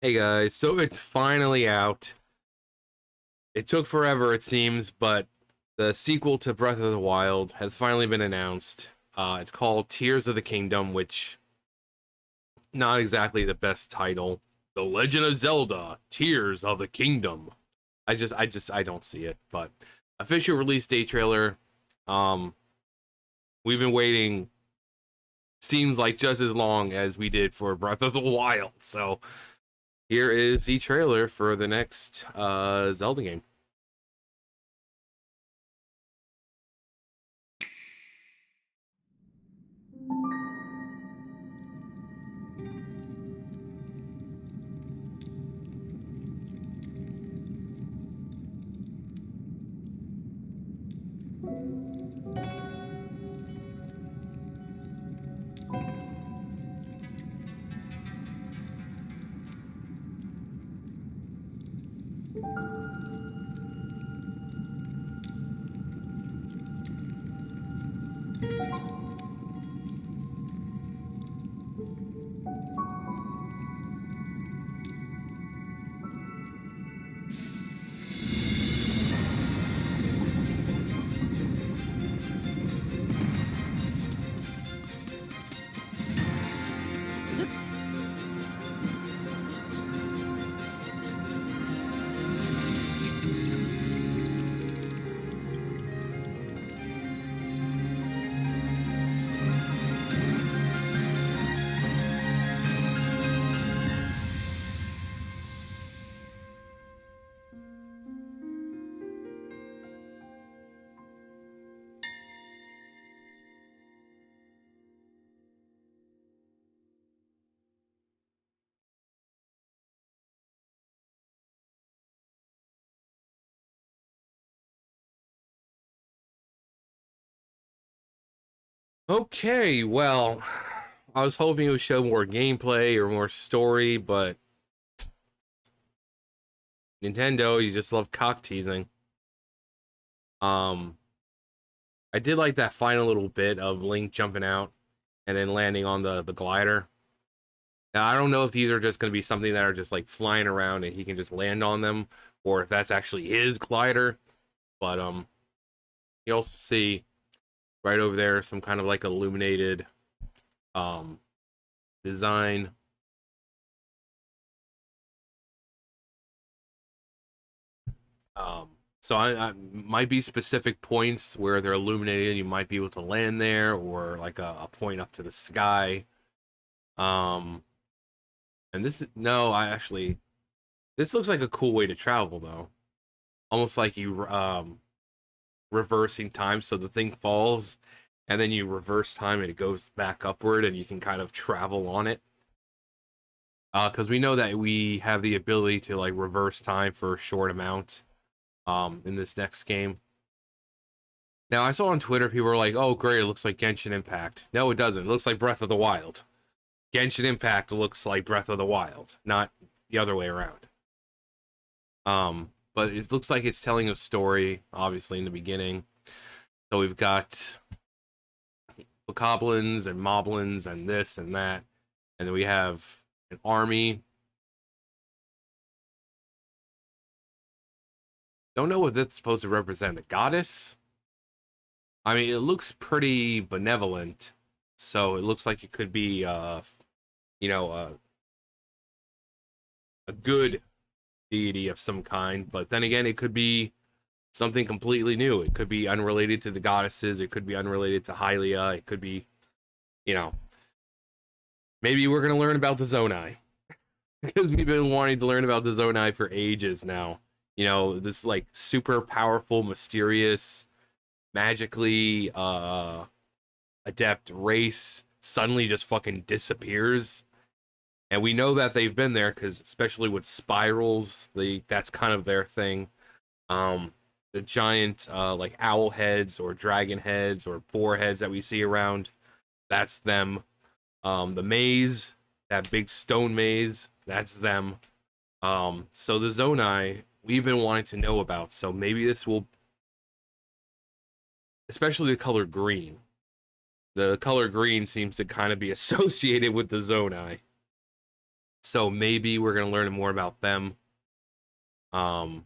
Hey guys, so it's finally out. It took forever, it seems, but the sequel to Breath of the Wild has finally been announced. It's called Tears of the Kingdom, which not exactly the best title. The Legend of Zelda: Tears of the Kingdom. I don't see it. But official release date trailer. Um, we've been waiting. Seems like just as long as we did for Breath of the Wild. So here is the trailer for the next Zelda game. Okay, well, I was hoping it would show more gameplay or more story, but Nintendo, you just love cock teasing. Um, I did like that final little bit of Link jumping out and then landing on the glider. Now, I don't know if these are just going to be something that are just like flying around and he can just land on them, or if that's actually his glider. But you also see right over there some kind of like illuminated um design. Um, so I might be specific points where they're illuminated, and you might be able to land there, or like a point up to the sky. Um, and this no, I actually this looks like a cool way to travel though, almost like you reversing time, so the thing falls, and then you reverse time and it goes back upward, and you can kind of travel on it. Because we know that we have the ability to like reverse time for a short amount in this next game. Now, I saw on Twitter people were like, "Oh, great! It looks like Genshin Impact." No, it doesn't. It looks like Breath of the Wild. Genshin Impact looks like Breath of the Wild, not the other way around. But it looks like it's telling a story, obviously in the beginning. So we've got bokoblins and moblins and this and that, and then we have an army. Don't know what that's supposed to represent. A goddess? I mean, it looks pretty benevolent, so it looks like it could be, you know, a good deity of some kind. But then again, it could be something completely new. It could be unrelated to the goddesses. It could be unrelated to Hylia. It could be, you know, maybe we're gonna learn about the Zonai because we've been wanting to learn about the Zonai for ages now. You know, this like super powerful, mysterious, magically adept race suddenly just fucking disappears. And we know that they've been there because, especially with spirals, that's kind of their thing. Um, the giant like owl heads or dragon heads or boar heads that we see around, that's them. The maze, that big stone maze, that's them. So the Zonai we've been wanting to know about. So maybe this will, especially the color green. The color green seems to kind of be associated with the Zonai. So maybe we're gonna learn more about them. Um,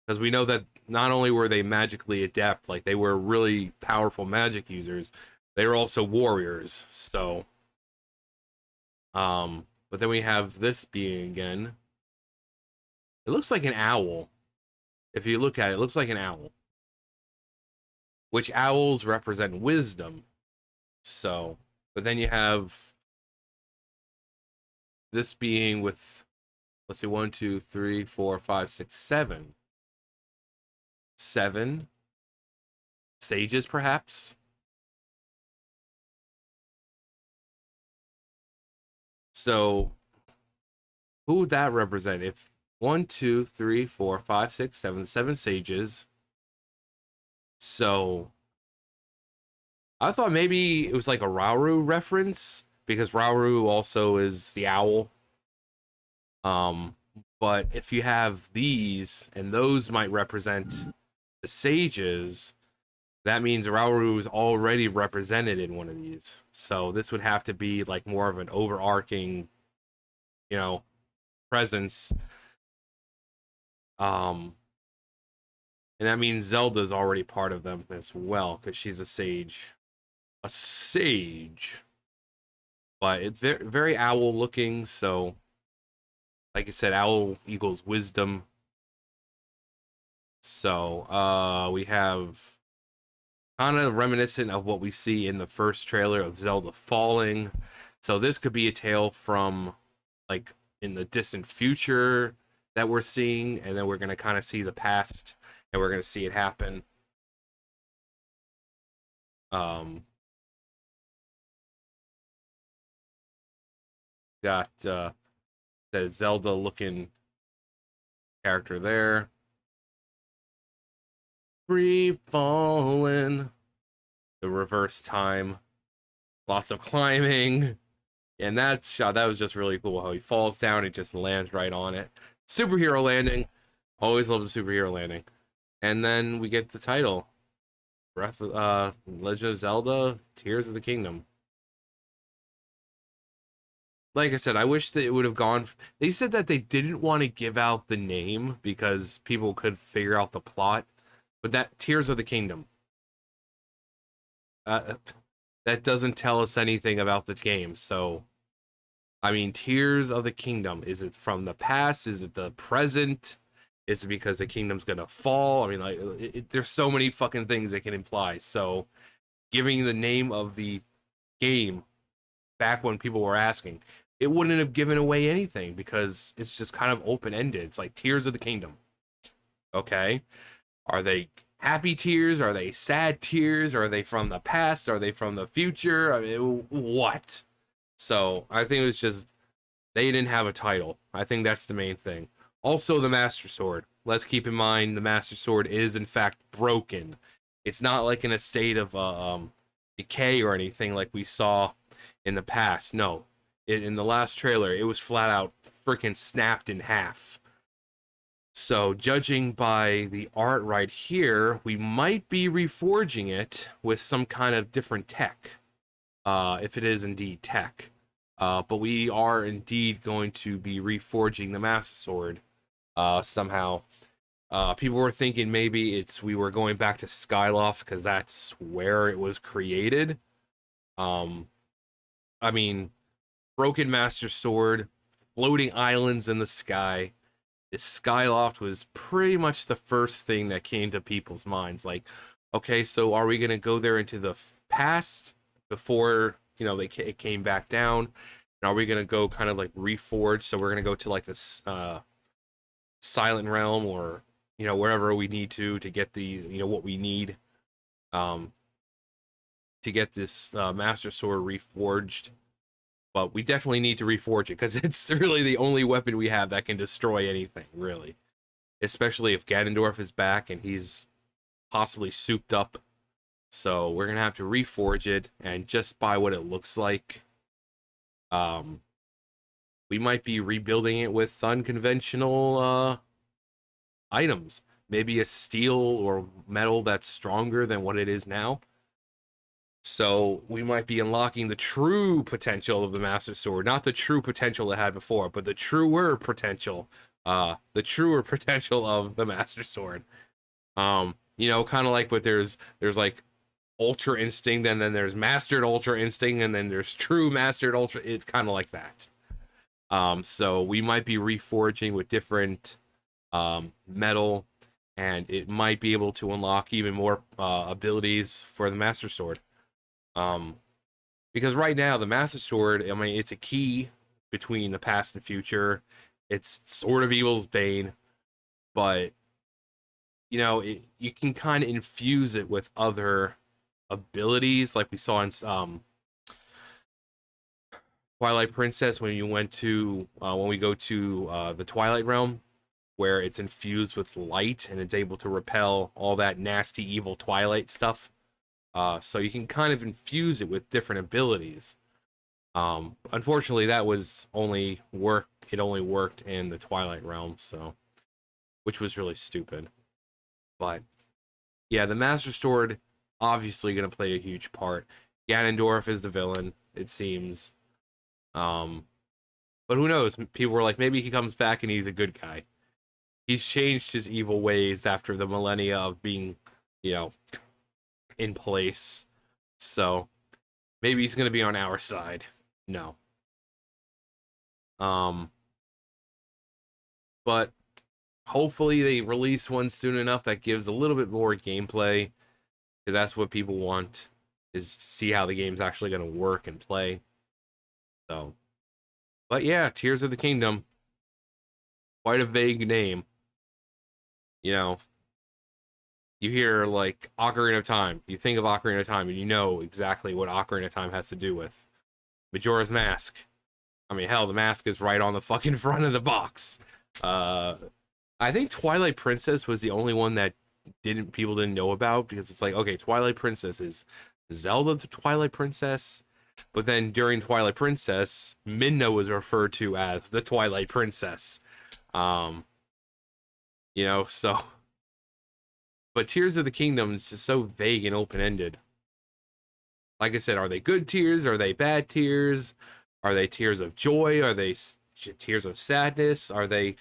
because we know that not only were they magically adept, like they were really powerful magic users, they were also warriors. So, but then we have this being again. It looks like an owl. If you look at it, it looks like an owl, which owls represent wisdom. So, but then you have this being with, let's see, one, two, three, four, five, six, seven. Seven sages, perhaps. So, who would that represent? If one, two, three, four, five, six, seven sages. So, I thought maybe it was like a Rauru reference because Rauru also is the owl. Um, but if you have these and those might represent the sages, that means Rauru is already represented in one of these. So this would have to be like more of an overarching, you know, presence. Um, and that means Zelda's already part of them as well because she's a sage. A sage. But it's very, very owl looking. So, like I said, owl equals wisdom. So, we have kind of reminiscent of what we see in the first trailer of Zelda Falling. So this could be a tale from like in the distant future that we're seeing, and then we're gonna kind of see the past, and we're gonna see it happen. Um, got the Zelda looking character there. Free falling, the reverse time, lots of climbing. And that shot, that was just really cool how he falls down, it just lands right on it. Superhero landing. Always love the superhero landing. And then we get the title. Breath of Legend of Zelda, Tears of the Kingdom. Like I said, I wish that it would have gone. They said that they didn't want to give out the name because people could figure out the plot, but that Tears of the Kingdom. Uh, that doesn't tell us anything about the game. So, I mean, Tears of the Kingdom. Is it from the past? Is it the present? Is it because the kingdom's gonna fall? I mean, like, there's so many fucking things it can imply. So, giving the name of the game back when people were asking, it wouldn't have given away anything because it's just kind of open ended. It's like Tears of the Kingdom. Okay, are they happy tears? Are they sad tears? Are they from the past? Are they from the future? I mean, what? So I think it was just they didn't have a title. I think that's the main thing. Also, the Master Sword. Let's keep in mind the Master Sword is in fact broken. It's not like in a state of decay or anything like we saw in the past. No, in the last trailer, it was flat out freaking snapped in half. So, judging by the art right here, we might be reforging it with some kind of different tech, if it is indeed tech. But we are indeed going to be reforging the Master Sword somehow. People were thinking maybe we were going back to Skyloft because that's where it was created. Um, I mean, broken Master Sword, floating islands in the sky. Skyloft was pretty much the first thing that came to people's minds. Like, okay, so are we gonna go there into the past before it came back down? And are we gonna go kind of like reforge? So we're gonna go to like this Silent Realm or wherever we need to get the what we need um to get this Master Sword reforged. But we definitely need to reforge it because it's really the only weapon we have that can destroy anything, really. Especially if Ganondorf is back and he's possibly souped up. So we're gonna have to reforge it, and just by what it looks like, um, we might be rebuilding it with unconventional items. Maybe a steel or metal that's stronger than what it is now. So we might be unlocking the true potential of the Master Sword, not the true potential it had before, but the truer potential, the truer potential of the Master Sword. You know, kind of like what there's like Ultra Instinct, and then there's Mastered Ultra Instinct, and then there's True Mastered Ultra. It's kind of like that. So we might be reforging with different metal, and it might be able to unlock even more abilities for the Master Sword. Um, because right now the Master Sword, I mean, it's a key between the past and future. It's sort of evil's bane, but you know, you can kind of infuse it with other abilities, like we saw in Twilight Princess when we go to the Twilight Realm, where it's infused with light and it's able to repel all that nasty evil Twilight stuff. So you can kind of infuse it with different abilities. Unfortunately, that was only work. It only worked in the Twilight Realm, so which was really stupid. But yeah, the Master Sword obviously going to play a huge part. Ganondorf is the villain, it seems. Um, but who knows? People were like, maybe he comes back and he's a good guy. He's changed his evil ways after the millennia of being, you know, in place. So maybe he's going to be on our side. No. Um, but hopefully they release one soon enough that gives a little bit more gameplay, because that's what people want, is to see how the game's actually going to work and play. So, but yeah, Tears of the Kingdom, quite a vague name. You know, you hear like Ocarina of Time, you think of Ocarina of Time, and you know exactly what Ocarina of Time has to do with Majora's Mask. I mean, hell, the mask is right on the fucking front of the box. Uh, I think Twilight Princess was the only one that people didn't know about, because it's like, okay, Twilight Princess is Zelda the Twilight Princess, but then during Twilight Princess, Midna was referred to as the Twilight Princess. Um, you know, so but Tears of the Kingdom is just so vague and open ended. Like I said, are they good tears? Are they bad tears? Are they tears of joy? Are they tears of sadness? Are they,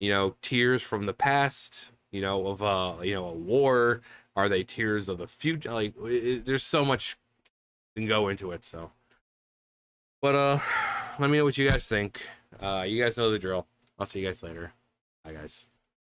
you know, tears from the past? You know, of a war? Are they tears of the future? Like, there's so much can go into it. So, but let me know what you guys think. You guys know the drill. I'll see you guys later. Bye, guys.